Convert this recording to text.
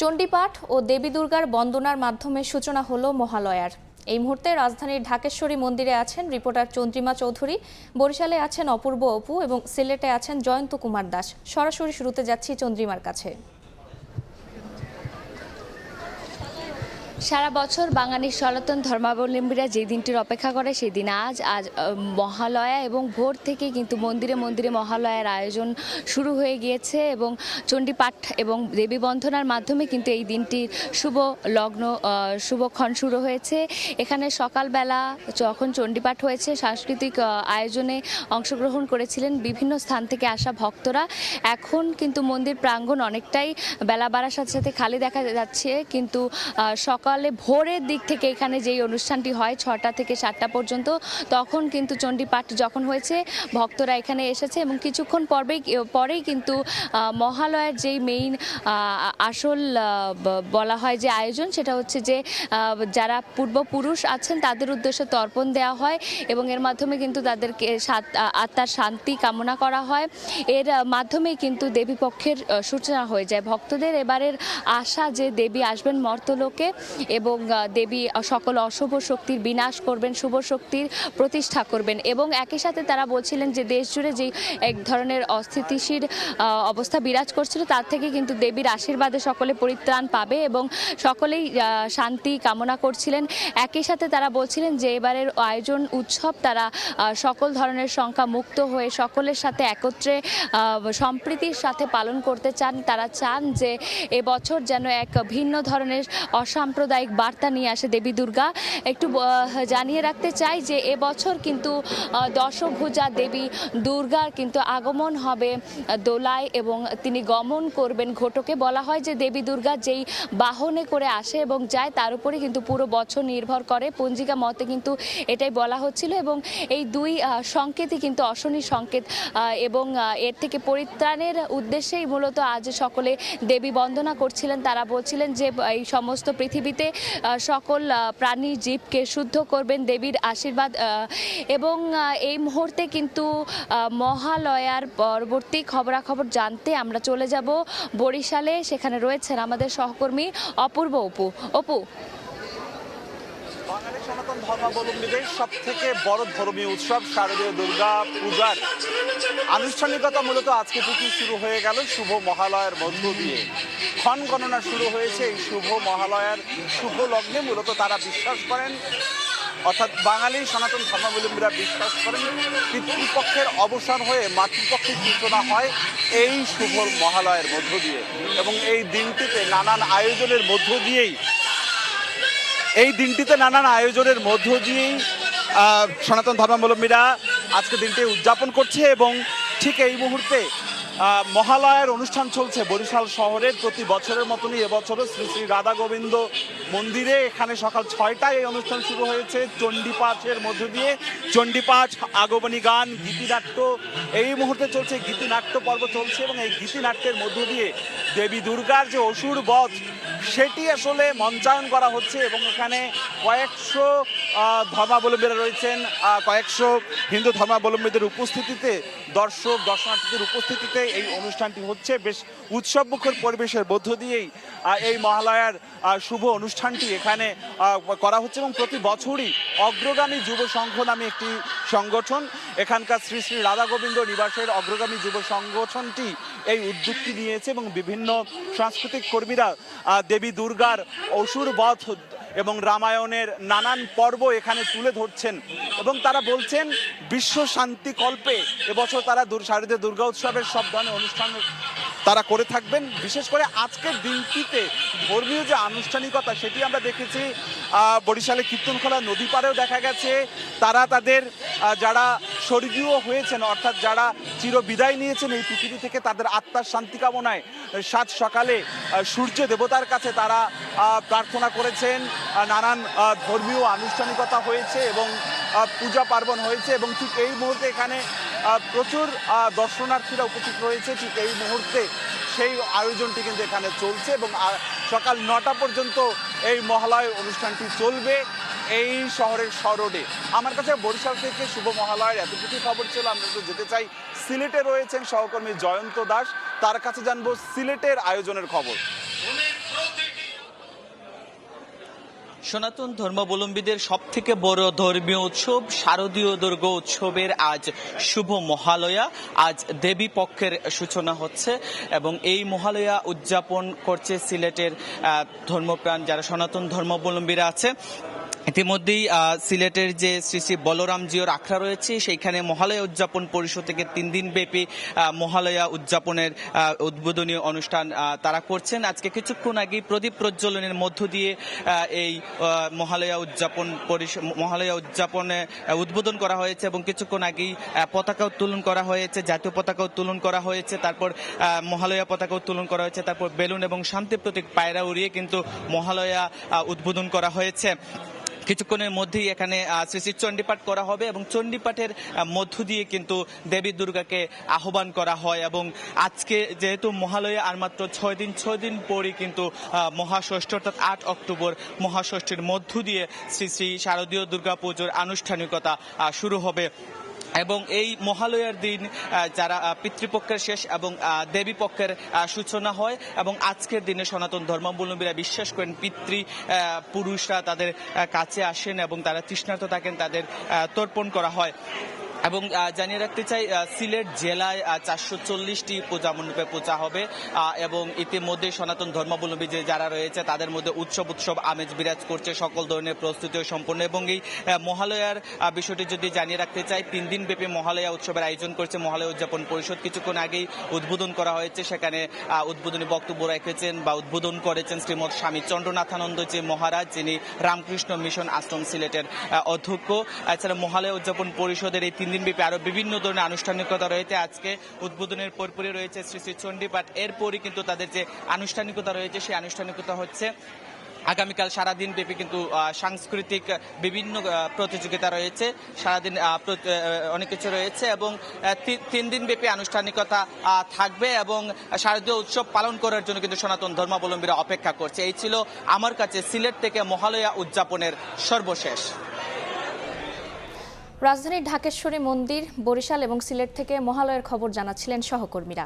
চণ্ডীপাঠ ও দেবী দুর্গার বন্দনার মাধ্যমে সূচনা হলো মহালয়ার। এই মুহূর্তে রাজধানীর ঢাকেশ্বরী মন্দিরে আছেন রিপোর্টার চন্দ্রিমা চৌধুরী, বরিশালে আছেন অপূর্ব অপু এবং সিলেটে আছেন জয়ন্ত কুমার দাস। সরাসরি শুরুতে যাচ্ছি চন্দ্রিমার কাছে। সারা বছর বাঙালির সনাতন ধর্মাবলম্বীরা যে দিনটির অপেক্ষা করে সেই দিন আজ মহালয়া এবং ভোর থেকে কিন্তু মন্দিরে মন্দিরে মহালয়ার আয়োজন শুরু হয়ে গিয়েছে এবং চণ্ডীপাঠ এবং দেবী বন্ধনার মাধ্যমে কিন্তু এই দিনটির শুভ লগ্ন শুভক্ষণ শুরু হয়েছে। এখানে সকালবেলা যখন চণ্ডীপাঠ হয়েছে সাংস্কৃতিক আয়োজনে অংশগ্রহণ করেছিলেন বিভিন্ন স্থান থেকে আসা ভক্তরা। এখন কিন্তু মন্দির প্রাঙ্গণ অনেকটাই বেলা বাড়ার সাথে সাথে খালি দেখা যাচ্ছে, কিন্তু সকালে ভোরের দিক থেকে এখানে যেই অনুষ্ঠানটি হয় 6টা থেকে 7টা পর্যন্ত, তখন কিন্তু চণ্ডীপাঠ যখন হয়েছে ভক্তরা এখানে এসেছে এবং কিছুক্ষণ পরেই কিন্তু মহালয়ার যেই মেইন আসল বলা হয় যে আয়োজন, সেটা হচ্ছে যে যারা পূর্বপুরুষ আছেন তাদের উদ্দেশ্যে তর্পণ দেওয়া হয় এবং এর মাধ্যমে কিন্তু তাদেরকে আত্মার শান্তি কামনা করা হয়। এর মাধ্যমেই কিন্তু দেবী পক্ষের সূচনা হয়ে যায়। ভক্তদের এবারের আশা যে দেবী আসবেন মর্তলোকে এবং দেবী সকল অশুভ শক্তির বিনাশ করবেন, শুভ শক্তির প্রতিষ্ঠা করবেন। এবং একই সাথে তারা বলছিলেন যে দেশ জুড়ে যে এক ধরনের অস্থিতিশীল অবস্থা বিরাজ করছিল তার থেকে কিন্তু দেবীর আশীর্বাদে সকলে পরিত্রাণ পাবে এবং সকলেই শান্তি কামনা করছিলেন। একই সাথে তারা বলছিলেন যে এবারের আয়োজন উৎসব তারা সকল ধরনের সংখ্যা মুক্ত হয়ে সকলের সাথে একত্রে সম্প্রীতির সাথে পালন করতে চান। তারা চান যে এবছর যেন এক ভিন্ন ধরনের অসাম্প্রদায়িক বার্তা নিয়ে আসে দেবী দুর্গা। একটু জানিয়ে রাখতে চাই যে এবছর কিন্তু দশভুজা দেবী দুর্গার কিন্তু আগমন হবে দোলায় এবং তিনি গমন করবেন ঘটকে। বলা হয় যে দেবী দুর্গা যেই বাহনে করে আসে এবং যায় তার উপরে কিন্তু পুরো বছর নির্ভর করে, পঞ্জিকা মতে কিন্তু এটাই বলা হচ্ছিল। এবং এই দুই সংকেতই কিন্তু অশনি সংকেত এবং এর থেকে পরিত্রাণের উদ্দেশ্যেই মূলত আজ সকলে দেবী বন্দনা করছিলেন। তারা বলছিলেন যে এই সমস্ত পৃথিবীতে সকল প্রাণী জীবকে শুদ্ধ করবেন দেবীর আশীর্বাদ। এবং এই মুহূর্তে কিন্তু মহালয়ার পরবর্তী খবরাখবর জানতে আমরা চলে যাব বরিশালে। সেখানে রয়েছেন আমাদের সহকর্মী অপূর্ব অপু। বাঙালি সনাতন ধর্মাবলম্বীদের সব থেকে বড় ধর্মীয় উৎসব শারদীয় দুর্গা পূজার আনুষ্ঠানিকতা মূলত আজকে থেকে শুরু হয়ে গেল শুভ মহালয়ার মধ্য দিয়ে। ক্ষণ গণনা শুরু হয়েছে এই শুভ মহালয়ার শুভ লগ্নে। মূলত তারা বিশ্বাস করেন, অর্থাৎ বাঙালি সনাতন ধর্মাবলম্বীরা বিশ্বাস করেন পিতৃপক্ষের অবসান হয়ে মাতৃপক্ষের সূচনা হয় এই শুভ মহালয়ার মধ্য দিয়ে এবং এই দিনটিতে নানান আয়োজনের মধ্য দিয়েই সনাতন ধর্মাবলম্বীরা আজকে দিনটি উদযাপন করছে। এবং ঠিক এই মুহূর্তে মহালয়ার অনুষ্ঠান চলছে বরিশাল শহরের প্রতি বছরের মতনই এবছরও শ্রী শ্রী রাধা গোবিন্দ মন্দিরে। এখানে সকাল 6টায় এই অনুষ্ঠান শুরু হয়েছে চণ্ডীপাঠের মধ্য দিয়ে। চণ্ডীপাঠ, আগমনী গান, গীতিনাট্য এই মুহূর্তে চলছে, গীতিনাট্য পর্ব চলছে এবং এই গীতিনাট্যের মধ্য দিয়ে দেবী দুর্গার যে অসুর বধ সেটি আসলে মঞ্চায়ন করা হচ্ছে এবং এখানে কয়েকশো ধর্মাবলম্বীরা রয়েছেন, কয়েকশো হিন্দু ধর্মাবলম্বীদের উপস্থিতিতে, দর্শনার্থীদের উপস্থিতিতে এই অনুষ্ঠানটি হচ্ছে। বেশ উৎসবমুখর পরিবেশের মধ্য দিয়েই এই মহালয়ার শুভ অনুষ্ঠানটি এখানে করা হচ্ছে এবং প্রতি বছরই অগ্রগামী যুব সংঘ নামে একটি সংগঠন, এখানকার শ্রী শ্রী রাধা গোবিন্দ নিবাসের অগ্রগামী যুব সংগঠনটি এই উদ্যোগটি নিয়েছে এবং বিভিন্ন সাংস্কৃতিক কর্মীরা দেবী দুর্গার অসুর বধ এবং রামায়ণের নানান পর্ব এখানে তুলে ধরছেন এবং তারা বলছেন বিশ্ব শান্তি কল্পে এবছর তারা শারদীয় দুর্গা উৎসবের সব ধরনের অনুষ্ঠান তারা করে থাকবেন। বিশেষ করে আজকের দিনটিতে ধর্মীয় যে আনুষ্ঠানিকতা সেটি আমরা দেখেছি বরিশালে কীর্তনখোলা নদী পাড়েও দেখা গেছে। তারা তাদের যারা স্বর্গীয় হয়েছেন, অর্থাৎ যারা চিরবিদায় নিয়েছেন এই পৃথিবী থেকে, তাদের আত্মার শান্তি কামনায় সাত সকালে সূর্য দেবতার কাছে তারা প্রার্থনা করেছেন। নানান ধর্মীয় আনুষ্ঠানিকতা হয়েছে এবং পূজা পার্বণ হয়েছে এবং ঠিক এই মুহূর্তে এখানে প্রচুর দর্শনার্থীরা উপস্থিত রয়েছে। ঠিক এই মুহূর্তে সেই আয়োজনটি কিন্তু এখানে চলছে এবং সকাল 9টা পর্যন্ত এই মহালয় অনুষ্ঠানটি চলবে এই শহরের সরোডে। আমার কাছে বরিশাল থেকে শুভ মহালয়ের এতটুকু খবর ছিল। আমরা তো যেতে চাই সিলেটে, রয়েছেন সহকর্মী জয়ন্ত দাস, তার কাছে জানবো সিলেটের আয়োজনের খবর। সনাতন ধর্মাবলম্বীদের সবথেকে বড় ধর্মীয় উৎসব শারদীয় দুর্গা উৎসবের আজ শুভ মহালয়া। আজ দেবী পক্ষের সূচনা হচ্ছে এবং এই মহালয়া উদযাপন করছে সিলেটের ধর্মপ্রাণ যারা সনাতন ধর্মাবলম্বীরা আছে। ইতিমধ্যেই সিলেটের যে শ্রী শ্রী বলরামজিওর আখড়া রয়েছে সেইখানে মহালয়া উদযাপন পরিষদ থেকে 3 দিন ব্যাপী মহালয়া উদযাপনের উদ্বোধনী অনুষ্ঠান তারা করছেন। আজকে কিছুক্ষণ আগে প্রদীপ প্রজ্বলনের মধ্য দিয়ে এই মহালয়া উদযাপনে উদ্বোধন করা হয়েছে এবং কিছুক্ষণ আগেই পতাকা উত্তোলন করা হয়েছে, জাতীয় পতাকা উত্তোলন করা হয়েছে, তারপর মহালয়া পতাকা উত্তোলন করা হয়েছে, তারপর বেলুন এবং শান্তি প্রতীক পায়রা উড়িয়ে কিন্তু মহালয়া উদ্বোধন করা হয়েছে। কিছুক্ষণের মধ্যেই এখানে শ্রী শ্রী চণ্ডীপাঠ করা হবে এবং চণ্ডীপাঠের মধ্য দিয়ে কিন্তু দেবী দুর্গাকে আহ্বান করা হয়। এবং আজকে যেহেতু মহালয়া আর মাত্র 6 দিন পরই কিন্তু মহাষষ্ঠী অর্থাৎ 8 অক্টোবর মহাষষ্ঠীর মধ্য দিয়ে শ্রী শ্রী শারদীয় দুর্গা পুজোর আনুষ্ঠানিকতা শুরু হবে এবং এই মহালয়ার দিন যারা পিতৃপক্ষের শেষ এবং দেবী পক্ষের সূচনা হয় এবং আজকের দিনে সনাতন ধর্মাবলম্বীরা বিশ্বাস করেন পিতৃ পুরুষরা তাদের কাছে আসেন এবং তারা তৃষ্ণার্ত থাকেন, তাদের তর্পণ করা হয়। এবং জানিয়ে রাখতে চাই সিলেট জেলায় 440টি পূজা মণ্ডপে পূজা হবে এবং ইতিমধ্যে সনাতন ধর্মাবলম্বী যে যারা রয়েছে তাদের মধ্যে উৎসব আমেজ বিরাজ করছে, সকল ধরনের প্রস্তুতিও সম্পন্ন। এবং এই মহালয়ার বিষয়টি যদি জানিয়ে রাখতে চাই 3 দিন ব্যাপী মহালয়া উৎসবের আয়োজন করছে মহালয়া উদযাপন পরিষদ। কিছুক্ষণ আগেই উদ্বোধন করা হয়েছে, সেখানে উদ্বোধনী বক্তব্য রেখেছেন বা উদ্বোধন করেছেন শ্রীমৎ স্বামী চন্দ্রনাথানন্দ যে মহারাজ, যিনি রামকৃষ্ণ মিশন আশ্রম সিলেটের অধ্যক্ষ। এছাড়া মহালয়া উদযাপন পরিষদের এই 3 দিন ব্যাপী আরো বিভিন্ন ধরনের আনুষ্ঠানিকতা রয়েছে। আজকে উদ্বোধনের পরপরই রয়েছে শ্রী শ্রী চণ্ডীপাঠ, এরপরই কিন্তু তাদের যে আনুষ্ঠানিকতা রয়েছে সেই আনুষ্ঠানিকতা হচ্ছে। আগামীকাল সারাদিন ব্যাপী কিন্তু সাংস্কৃতিক বিভিন্ন প্রতিযোগিতা রয়েছে, সারাদিন অনেক কিছু রয়েছে এবং 3 দিন ব্যাপী আনুষ্ঠানিকতা থাকবে এবং শারদীয় উৎসব পালন করার জন্য কিন্তু সনাতন ধর্মাবলম্বীরা অপেক্ষা করছে। এই ছিল আমার কাছে সিলেট থেকে মহালয়া উদযাপনের সর্বশেষ। রাজধানীর ঢাকেশ্বরী মন্দির, বরিশাল এবং সিলেট থেকে মহালয়ার খবর জানাচ্ছিলেন সহকর্মীরা।